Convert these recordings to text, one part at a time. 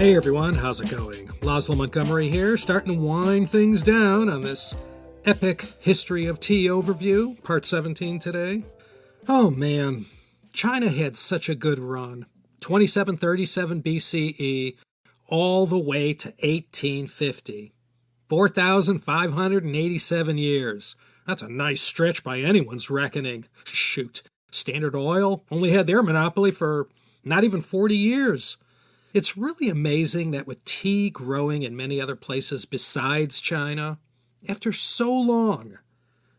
Hey everyone, how's it going? Laszlo Montgomery here, starting to wind things down on this epic history of tea overview, part 17 today. Oh man, China had such a good run. 2737 BCE all the way to 1850. 4,587 years. That's a nice stretch by anyone's reckoning. Shoot, Standard Oil only had their monopoly for not even 40 years. It's really amazing that with tea growing in many other places besides China, after so long,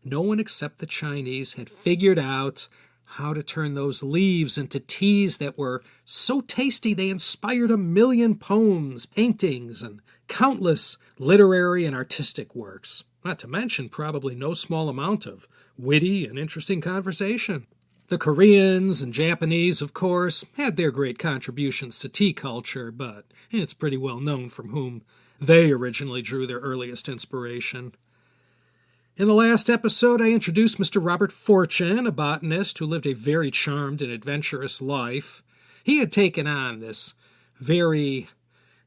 no one except the Chinese had figured out how to turn those leaves into teas that were so tasty they inspired 1 million poems, paintings, and countless literary and artistic works, not to mention probably no small amount of witty and interesting conversation. The Koreans and Japanese, of course, had their great contributions to tea culture, but it's pretty well known from whom they originally drew their earliest inspiration. In the last episode, I introduced Mr. Robert Fortune, a botanist who lived a very charmed and adventurous life. He had taken on this very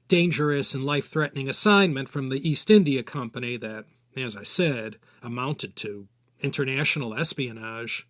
dangerous and life-threatening assignment from the East India Company that, as I said, amounted to international espionage.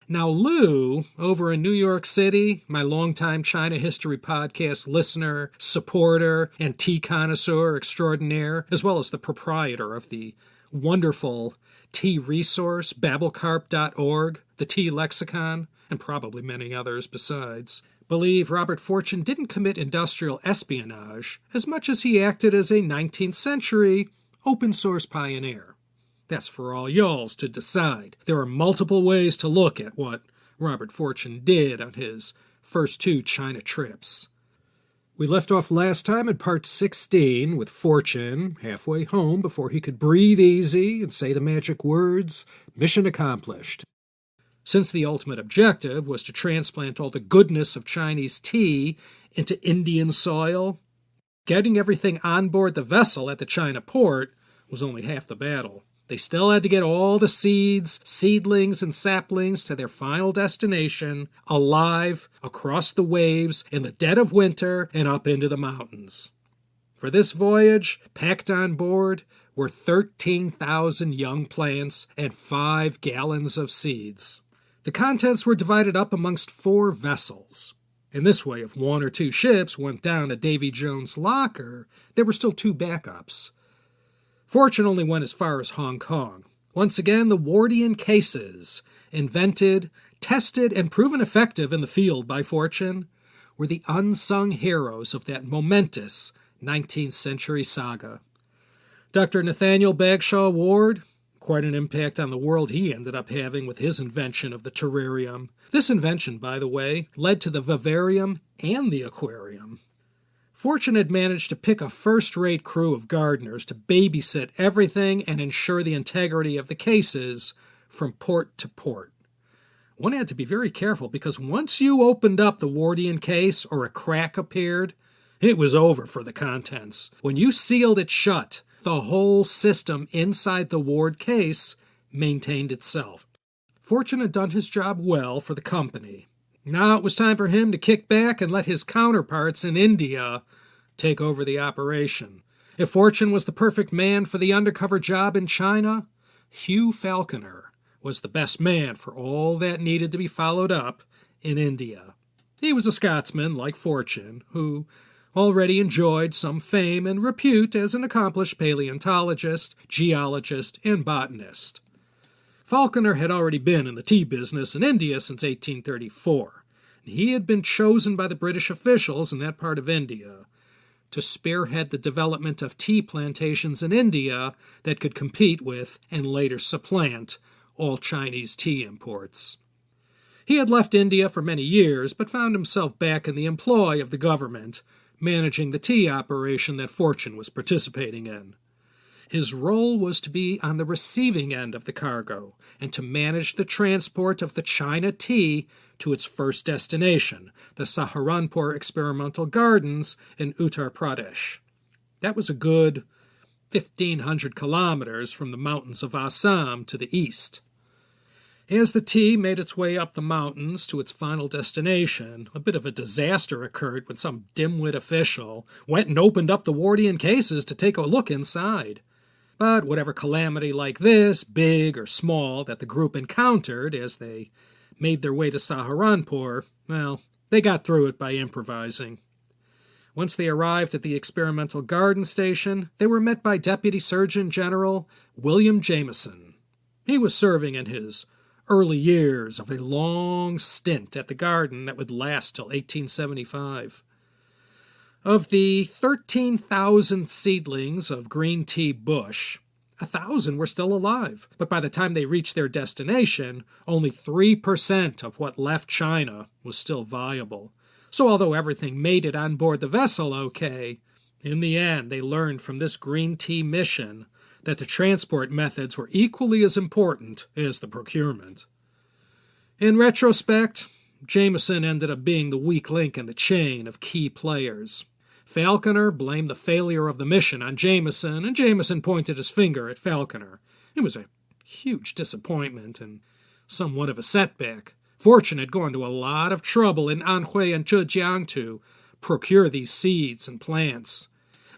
Now, Lou, over in New York City, my longtime China History Podcast listener, supporter, and tea connoisseur extraordinaire, as well as the proprietor of the wonderful tea resource, babblecarp.org, the tea lexicon, and probably many others besides, believe Robert Fortune didn't commit industrial espionage as much as he acted as a 19th century open-source pioneer. That's for all y'alls to decide. There are multiple ways to look at what Robert Fortune did on his first 2 China trips. We left off last time at part 16 with Fortune halfway home before he could breathe easy and say the magic words, mission accomplished. Since the ultimate objective was to transplant all the goodness of Chinese tea into Indian soil, getting everything on board the vessel at the China port was only half the battle. They still had to get all the seeds, seedlings, and saplings to their final destination, alive, across the waves, in the dead of winter, and up into the mountains. For this voyage, packed on board were 13,000 young plants and 5 gallons of seeds. The contents were divided up amongst 4 vessels. In this way, if 1 or 2 ships went down a Davy Jones locker, there were still 2 backups. Fortune only went as far as Hong Kong. Once again, the Wardian cases, invented, tested, and proven effective in the field by Fortune, were the unsung heroes of that momentous 19th century saga. Dr. Nathaniel Bagshaw Ward, quite an impact on the world he ended up having with his invention of the terrarium. This invention, by the way, led to the vivarium and the aquarium. Fortune had managed to pick a first-rate crew of gardeners to babysit everything and ensure the integrity of the cases from port to port. One had to be very careful because once you opened up the Wardian case or a crack appeared, it was over for the contents. When you sealed it shut, the whole system inside the Ward case maintained itself. Fortune had done his job well for the company. Now it was time for him to kick back and let his counterparts in India take over the operation. If Fortune was the perfect man for the undercover job in China, Hugh Falconer was the best man for all that needed to be followed up in India. He was a Scotsman like Fortune, who already enjoyed some fame and repute as an accomplished paleontologist, geologist, and botanist. Falconer had already been in the tea business in India since 1834. He had been chosen by the British officials in that part of India to spearhead the development of tea plantations in India that could compete with and later supplant all Chinese tea imports. He had left India for many years, but found himself back in the employ of the government, managing the tea operation that Fortune was participating in. His role was to be on the receiving end of the cargo and to manage the transport of the China tea to its first destination, the Saharanpur Experimental Gardens in Uttar Pradesh. That was a good 1,500 kilometers from the mountains of Assam to the east. As the tea made its way up the mountains to its final destination, a bit of a disaster occurred when some dimwit official went and opened up the Wardian cases to take a look inside. But whatever calamity like this, big or small, that the group encountered as they made their way to Saharanpur, well, they got through it by improvising. Once they arrived at the experimental garden station, they were met by Deputy Surgeon General William Jameson. He was serving in his early years of a long stint at the garden that would last till 1875. Of the 13,000 seedlings of green tea bush, 1,000 were still alive, but by the time they reached their destination, only 3% of what left China was still viable. So although everything made it on board the vessel okay, in the end they learned from this green tea mission that the transport methods were equally as important as the procurement. In retrospect, Jameson ended up being the weak link in the chain of key players. Falconer blamed the failure of the mission on Jameson, and Jameson pointed his finger at Falconer. It was a huge disappointment and somewhat of a setback. Fortune had gone to a lot of trouble in Anhui and Zhejiang to procure these seeds and plants.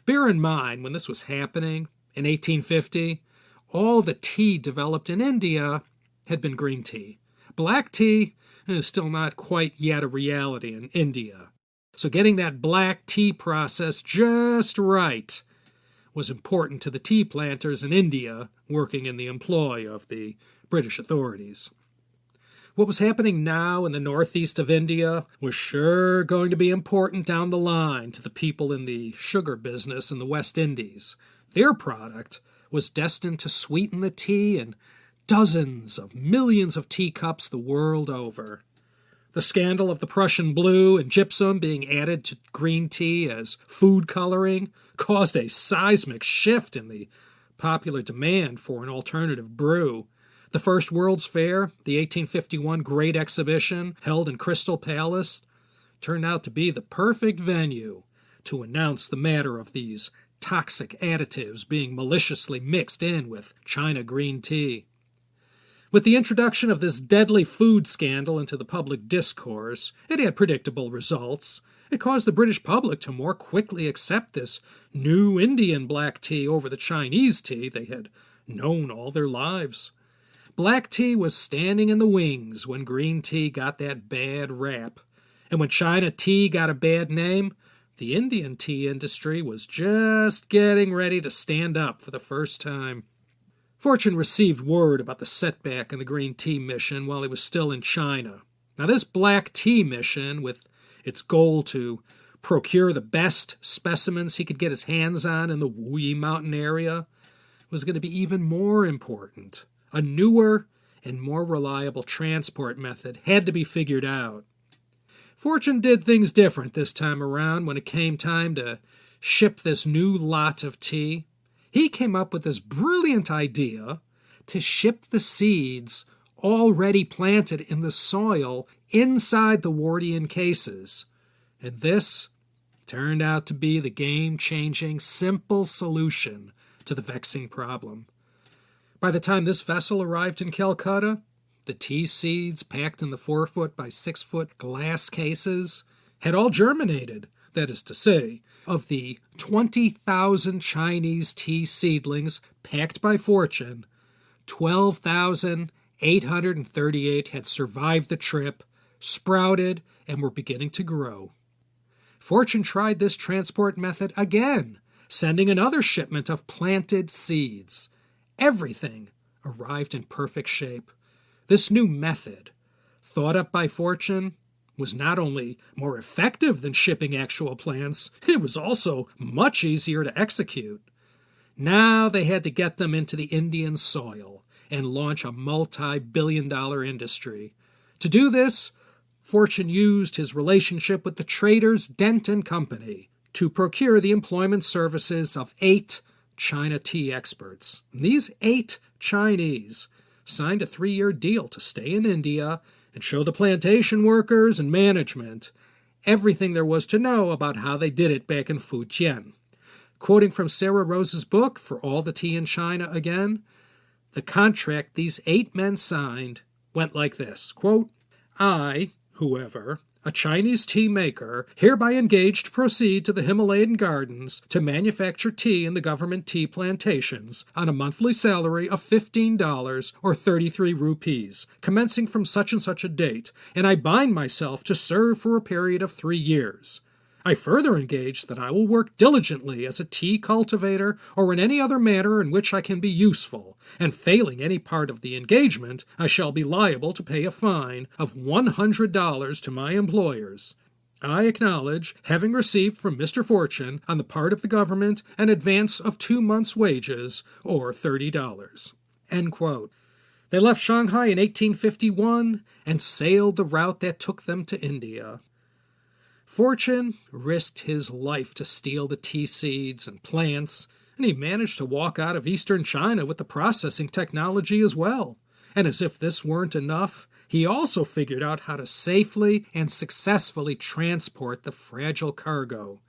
Bear in mind, when this was happening, in 1850, all the tea developed in India had been green tea. Black tea is still not quite yet a reality in India. So getting that black tea process just right was important to the tea planters in India working in the employ of the British authorities. What was happening now in the northeast of India was sure going to be important down the line to the people in the sugar business in the West Indies. Their product was destined to sweeten the tea in dozens of millions of teacups the world over. The scandal of the Prussian blue and gypsum being added to green tea as food coloring caused a seismic shift in the popular demand for an alternative brew. The first World's Fair, the 1851 Great Exhibition held in Crystal Palace, turned out to be the perfect venue to announce the matter of these toxic additives being maliciously mixed in with China green tea. With the introduction of this deadly food scandal into the public discourse, it had predictable results. It caused the British public to more quickly accept this new Indian black tea over the Chinese tea they had known all their lives. Black tea was standing in the wings when green tea got that bad rap. And when China tea got a bad name, the Indian tea industry was just getting ready to stand up for the first time. Fortune received word about the setback in the green tea mission while he was still in China. Now this black tea mission, with its goal to procure the best specimens he could get his hands on in the Wuyi Mountain area, was going to be even more important. A newer and more reliable transport method had to be figured out. Fortune did things different this time around when it came time to ship this new lot of tea. He came up with this brilliant idea to ship the seeds already planted in the soil inside the Wardian cases. And this turned out to be the game-changing, simple solution to the vexing problem. By the time this vessel arrived in Calcutta, the tea seeds packed in the 4-foot by 6-foot glass cases had all germinated. That is to say, of the 20,000 Chinese tea seedlings packed by Fortune, 12,838 had survived the trip, sprouted, and were beginning to grow. Fortune tried this transport method again, sending another shipment of planted seeds. Everything arrived in perfect shape. This new method, thought up by Fortune, was not only more effective than shipping actual plants, it was also much easier to execute. Now they had to get them into the Indian soil and launch a multi-billion-dollar industry. To do this, Fortune used his relationship with the traders Dent and Company to procure the employment services of 8 China tea experts. These 8 Chinese signed a 3-year deal to stay in India and show the plantation workers and management everything there was to know about how they did it back in Fujian. Quoting from Sarah Rose's book, For All the Tea in China again, the contract these 8 men signed went like this, quote, I, whoever, a Chinese tea maker, hereby engaged to proceed to the Himalayan gardens to manufacture tea in the government tea plantations on a monthly salary of $15 or 33 rupees, commencing from such and such a date, and I bind myself to serve for a period of 3 years. I further engage that I will work diligently as a tea cultivator or in any other manner in which I can be useful, and failing any part of the engagement, I shall be liable to pay a fine of $100 to my employers. I acknowledge having received from Mr. Fortune, on the part of the government, an advance of 2 months' wages, or $30. End quote. They left Shanghai in 1851 and sailed the route that took them to India. Fortune risked his life to steal the tea seeds and plants, and he managed to walk out of eastern China with the processing technology as well. And as if this weren't enough, he also figured out how to safely and successfully transport the fragile cargo.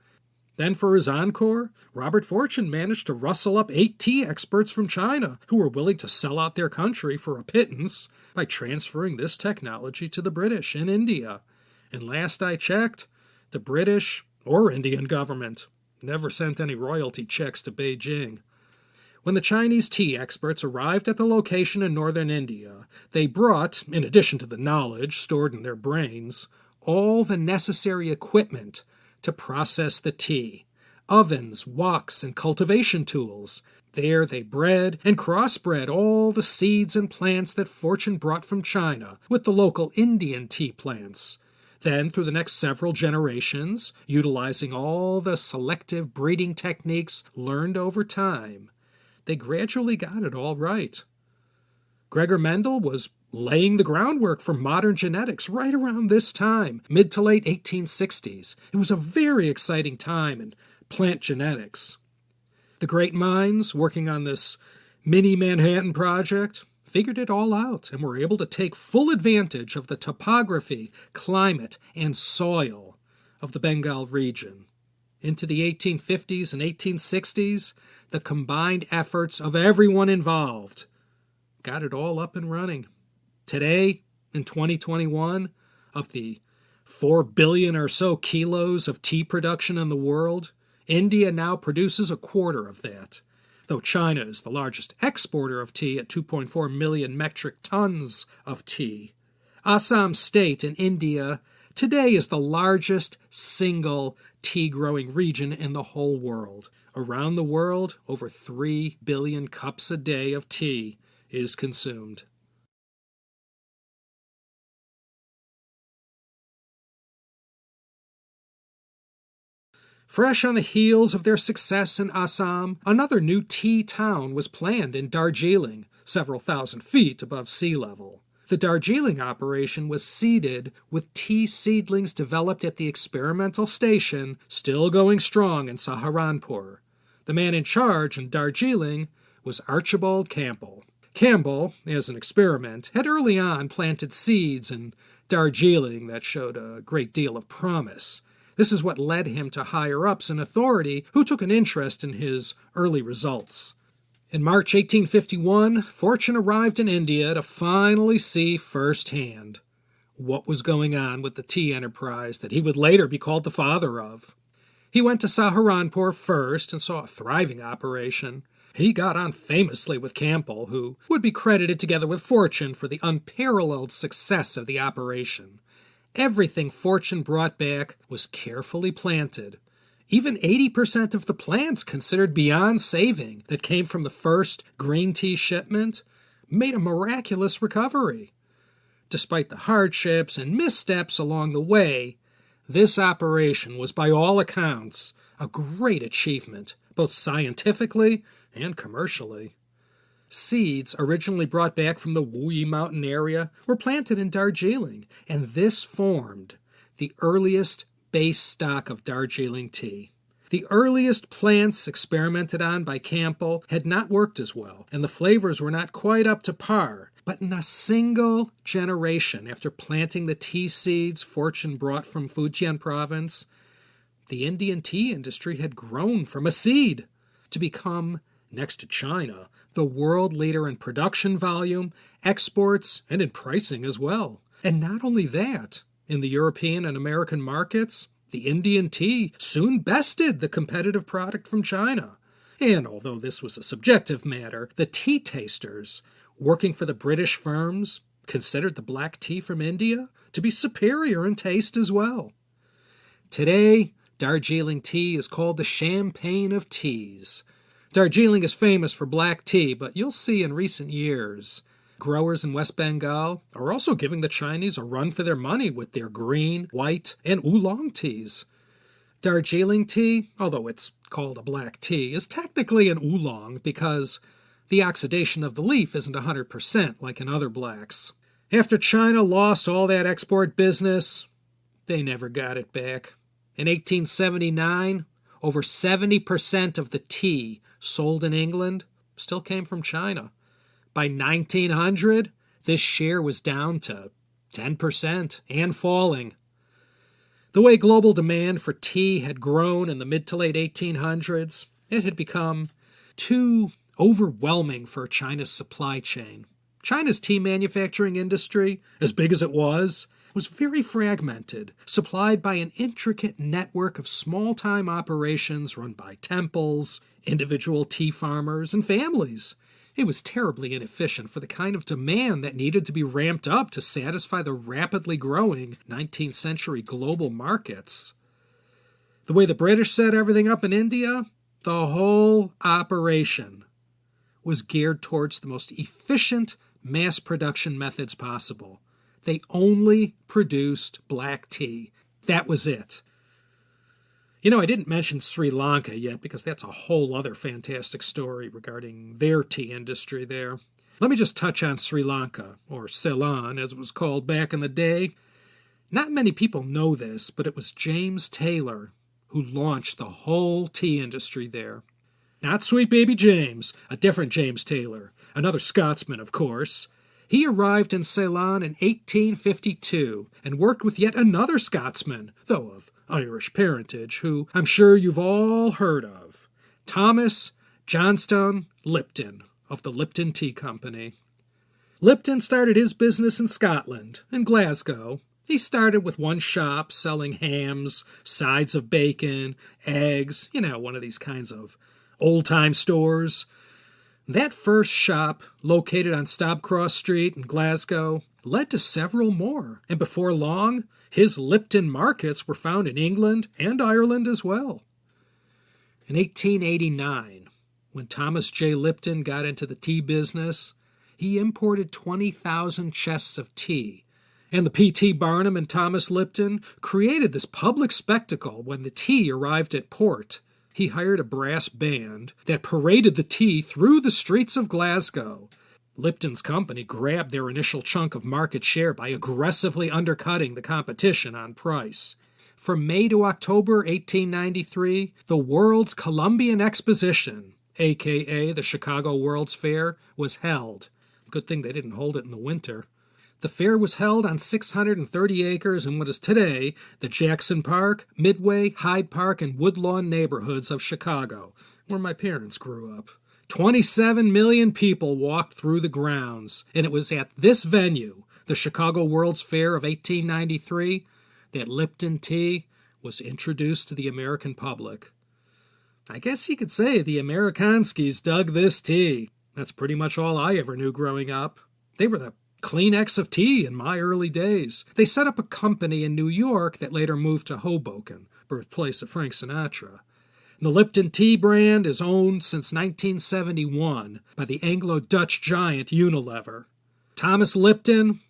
Then for his encore, Robert Fortune managed to rustle up 8 tea experts from China who were willing to sell out their country for a pittance by transferring this technology to the British in India. And last I checked, the British or Indian government never sent any royalty checks to Beijing. When the Chinese tea experts arrived at the location in northern India, they brought, in addition to the knowledge stored in their brains, all the necessary equipment to process the tea: ovens, woks, and cultivation tools. There they bred and crossbred all the seeds and plants that Fortune brought from China with the local Indian tea plants. Then, through the next several generations, utilizing all the selective breeding techniques learned over time, they gradually got it all right. Gregor Mendel was laying the groundwork for modern genetics right around this time, mid to late 1860s. It was a very exciting time in plant genetics. The great minds working on this mini Manhattan project figured it all out and were able to take full advantage of the topography, climate, and soil of the Bengal region. Into the 1850s and 1860s, the combined efforts of everyone involved got it all up and running. Today, in 2021, of the 4 billion or so kilos of tea production in the world, India now produces a quarter of that. Though China is the largest exporter of tea at 2.4 million metric tons of tea. Assam State in India today is the largest single tea-growing region in the whole world. Around the world, over 3 billion cups a day of tea is consumed. Fresh on the heels of their success in Assam, another new tea town was planned in Darjeeling, several thousand feet above sea level. The Darjeeling operation was seeded with tea seedlings developed at the experimental station, still going strong in Saharanpur. The man in charge in Darjeeling was Archibald Campbell. Campbell, as an experiment, had early on planted seeds in Darjeeling that showed a great deal of promise. This is what led him to higher-ups in authority who took an interest in his early results. In March 1851, Fortune arrived in India to finally see firsthand what was going on with the tea enterprise that he would later be called the father of. He went to Saharanpur first and saw a thriving operation. He got on famously with Campbell, who would be credited together with Fortune for the unparalleled success of the operation. Everything Fortune brought back was carefully planted. Even 80% of the plants considered beyond saving that came from the first green tea shipment made a miraculous recovery. Despite the hardships and missteps along the way, this operation was by all accounts a great achievement, both scientifically and commercially. Seeds originally brought back from the Wuyi Mountain area were planted in Darjeeling, and this formed the earliest base stock of Darjeeling tea. The earliest plants experimented on by Campbell had not worked as well, and the flavors were not quite up to par. But in a single generation after planting the tea seeds Fortune brought from Fujian province, the Indian tea industry had grown from a seed to become next to China, the world leader in production volume, exports, and in pricing as well. And not only that, in the European and American markets, the Indian tea soon bested the competitive product from China. And although this was a subjective matter, the tea tasters working for the British firms considered the black tea from India to be superior in taste as well. Today, Darjeeling tea is called the champagne of teas. Darjeeling is famous for black tea, but you'll see in recent years, growers in West Bengal are also giving the Chinese a run for their money with their green, white, and oolong teas. Darjeeling tea, although it's called a black tea, is technically an oolong because the oxidation of the leaf isn't 100% like in other blacks. After China lost all that export business, they never got it back. In 1879, over 70% of the tea sold in England still came from China. By 1900, this share was down to 10% and falling. The way global demand for tea had grown in the mid to late 1800s, it had become too overwhelming for China's supply chain. China's tea manufacturing industry, as big as it was very fragmented, supplied by an intricate network of small-time operations run by temples, individual tea farmers, and families. It was terribly inefficient for the kind of demand that needed to be ramped up to satisfy the rapidly growing 19th century global markets. The way the British set everything up in India, the whole operation was geared towards the most efficient mass production methods possible. They only produced black tea. That was it. I didn't mention Sri Lanka yet because that's a whole other fantastic story regarding their tea industry there. Let me just touch on Sri Lanka, or Ceylon as it was called back in the day. Not many people know this, but it was James Taylor who launched the whole tea industry there. Not Sweet Baby James, a different James Taylor, another Scotsman, of course. He arrived in Ceylon in 1852 and worked with yet another Scotsman, though of Irish parentage, who I'm sure you've all heard of, Thomas Johnstone Lipton of the Lipton Tea Company. Lipton started his business in Scotland, in Glasgow. He started with one shop selling hams, sides of bacon, eggs, one of these kinds of old-time stores. That first shop, located on Stobcross Street in Glasgow, led to several more, and before long, his Lipton markets were found in England and Ireland as well. In 1889, when Thomas J. Lipton got into the tea business, he imported 20,000 chests of tea, and the P.T. Barnum and Thomas Lipton created this public spectacle when the tea arrived at port. He hired a brass band that paraded the tea through the streets of Glasgow. Lipton's company grabbed their initial chunk of market share by aggressively undercutting the competition on price. From May to October 1893, the World's Columbian Exposition, a.k.a. the Chicago World's Fair, was held. Good thing they didn't hold it in the winter. The fair was held on 630 acres in what is today the Jackson Park, Midway, Hyde Park, and Woodlawn neighborhoods of Chicago, where my parents grew up. 27 million people walked through the grounds, and it was at this venue, the Chicago World's Fair of 1893, that Lipton tea was introduced to the American public. I guess you could say the Amerikanskis dug this tea. That's pretty much all I ever knew growing up. They were the Kleenex of tea in my early days. They set up a company in New York that later moved to Hoboken, birthplace of Frank Sinatra. The Lipton tea brand is owned since 1971 by the Anglo-Dutch giant Unilever. Thomas Lipton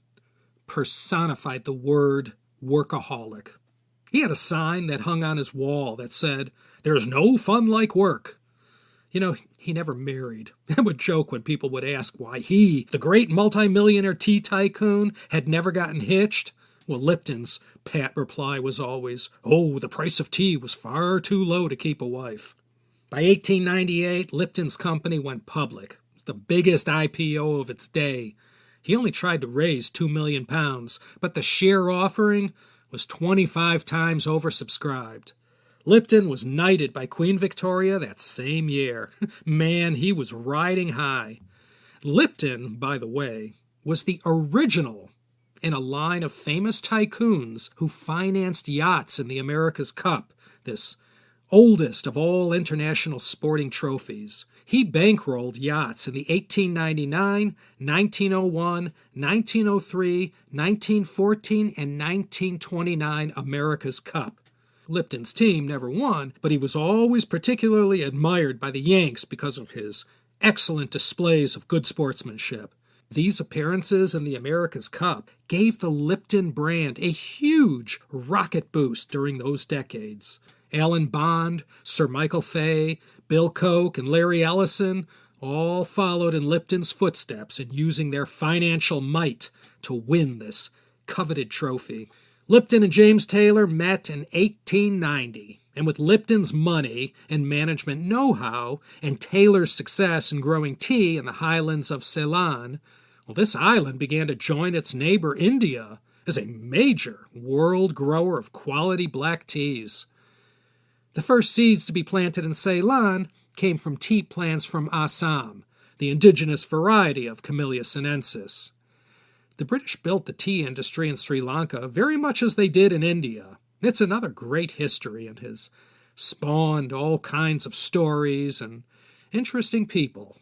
personified the word workaholic. He had a sign that hung on his wall that said, "There's no fun like work." He never married. I would joke when people would ask why he, the great multimillionaire tea tycoon, had never gotten hitched. Well, Lipton's pat reply was always, the price of tea was far too low to keep a wife. By 1898, Lipton's company went public. It was the biggest IPO of its day. He only tried to raise £2 million, but the share offering was 25 times oversubscribed. Lipton was knighted by Queen Victoria that same year. Man, he was riding high. Lipton, by the way, was the original in a line of famous tycoons who financed yachts in the America's Cup, this oldest of all international sporting trophies. He bankrolled yachts in the 1899, 1901, 1903, 1914, and 1929 America's Cup. Lipton's team never won, but he was always particularly admired by the Yanks because of his excellent displays of good sportsmanship. These appearances in the America's Cup gave the Lipton brand a huge rocket boost during those decades. Alan Bond, Sir Michael Fay, Bill Koch, and Larry Ellison all followed in Lipton's footsteps in using their financial might to win this coveted trophy. Lipton and James Taylor met in 1890, and with Lipton's money and management know-how and Taylor's success in growing tea in the highlands of Ceylon, well, this island began to join its neighbor India as a major world grower of quality black teas. The first seeds to be planted in Ceylon came from tea plants from Assam, the indigenous variety of Camellia sinensis. The British built the tea industry in Sri Lanka very much as they did in India. It's another great history and has spawned all kinds of stories and interesting people.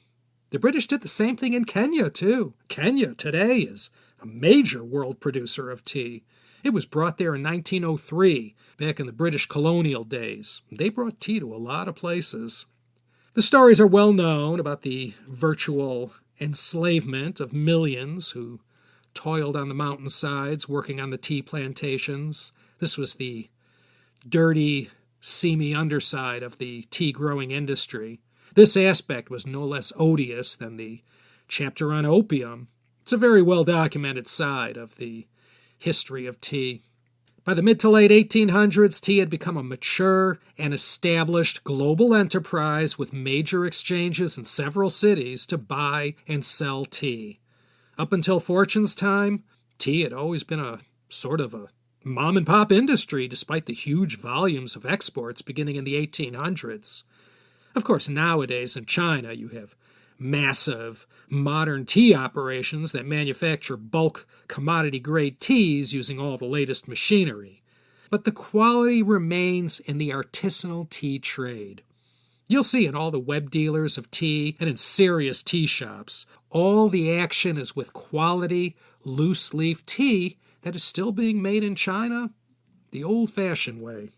The British did the same thing in Kenya, too. Kenya today is a major world producer of tea. It was brought there in 1903, back in the British colonial days. They brought tea to a lot of places. The stories are well known about the virtual enslavement of millions who toiled on the mountainsides working on the tea plantations. This was the dirty, seamy underside of the tea-growing industry. This aspect was no less odious than the chapter on opium. It's a very well-documented side of the history of tea. By the mid to late 1800s, tea had become a mature and established global enterprise with major exchanges in several cities to buy and sell tea. Up until Fortune's time, tea had always been a sort of a mom-and-pop industry despite the huge volumes of exports beginning in the 1800s. Of course, nowadays in China, you have massive modern tea operations that manufacture bulk commodity-grade teas using all the latest machinery. But the quality remains in the artisanal tea trade. You'll see in all the web dealers of tea and in serious tea shops, all the action is with quality, loose-leaf tea that is still being made in China the old-fashioned way.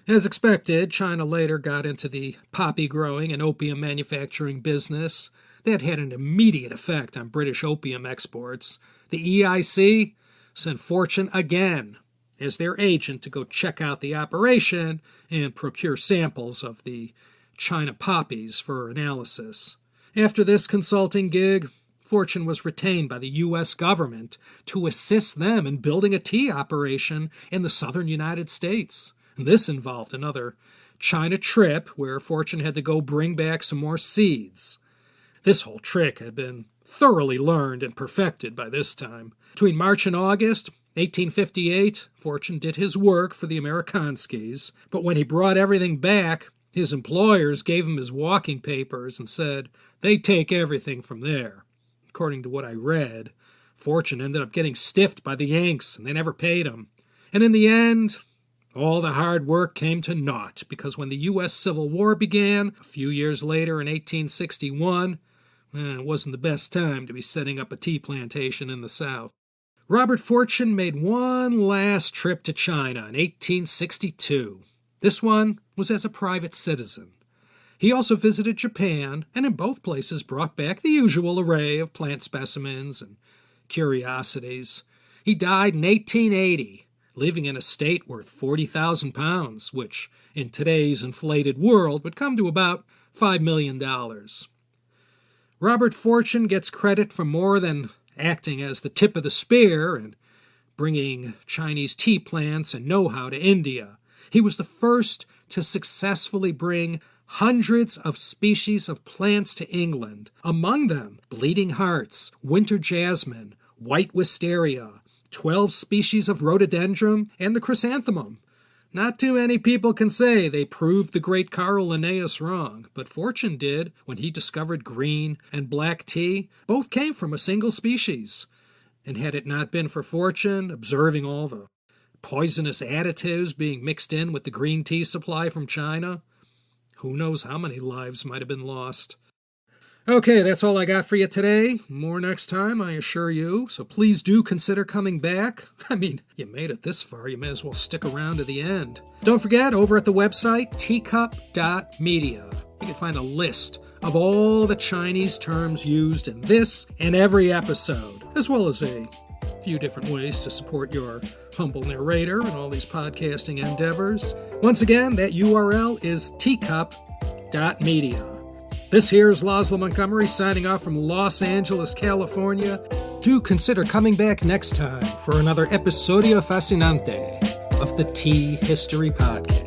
As expected, China later got into the poppy growing and opium manufacturing business. That had an immediate effect on British opium exports. The EIC sent Fortune again as their agent to go check out the operation and procure samples of the China poppies for analysis. After this consulting gig, Fortune was retained by the U.S. government to assist them in building a tea operation in the southern United States. And this involved another China trip where Fortune had to go bring back some more seeds. This whole trick had been thoroughly learned and perfected by this time. Between March and August 1858, Fortune did his work for the Amerikanskis, but when he brought everything back, his employers gave him his walking papers and said they'd take everything from there. According to what I read, Fortune ended up getting stiffed by the Yanks, and they never paid him. And in the end, all the hard work came to naught, because when the U.S. Civil War began, a few years later in 1861, it wasn't the best time to be setting up a tea plantation in the South. Robert Fortune made one last trip to China in 1862. This one was as a private citizen. He also visited Japan, and in both places brought back the usual array of plant specimens and curiosities. He died in 1880, leaving an estate worth 40,000 pounds, which in today's inflated world would come to about $5 million. Robert Fortune gets credit for more than acting as the tip of the spear and bringing Chinese tea plants and know-how to India. He was the first to successfully bring hundreds of species of plants to England, among them bleeding hearts, winter jasmine, white wisteria, 12 species of rhododendron, and the chrysanthemum. Not too many people can say they proved the great Carl Linnaeus wrong, but fortune did when he discovered green and black tea. Both came from a single species. And had it not been for fortune, observing all the poisonous additives being mixed in with the green tea supply from China, who knows how many lives might have been lost. Okay, that's all I got for you today. More next time, I assure you. So please do consider coming back. I mean, you made it this far, you may as well stick around to the end. Don't forget, over at the website, teacup.media, you can find a list of all the Chinese terms used in this and every episode, as well as a few different ways to support your humble narrator and all these podcasting endeavors. Once again, that URL is teacup.media. This here is Laszlo Montgomery signing off from Los Angeles, California. Do consider coming back next time for another Episodio Fascinante of the Tea History Podcast.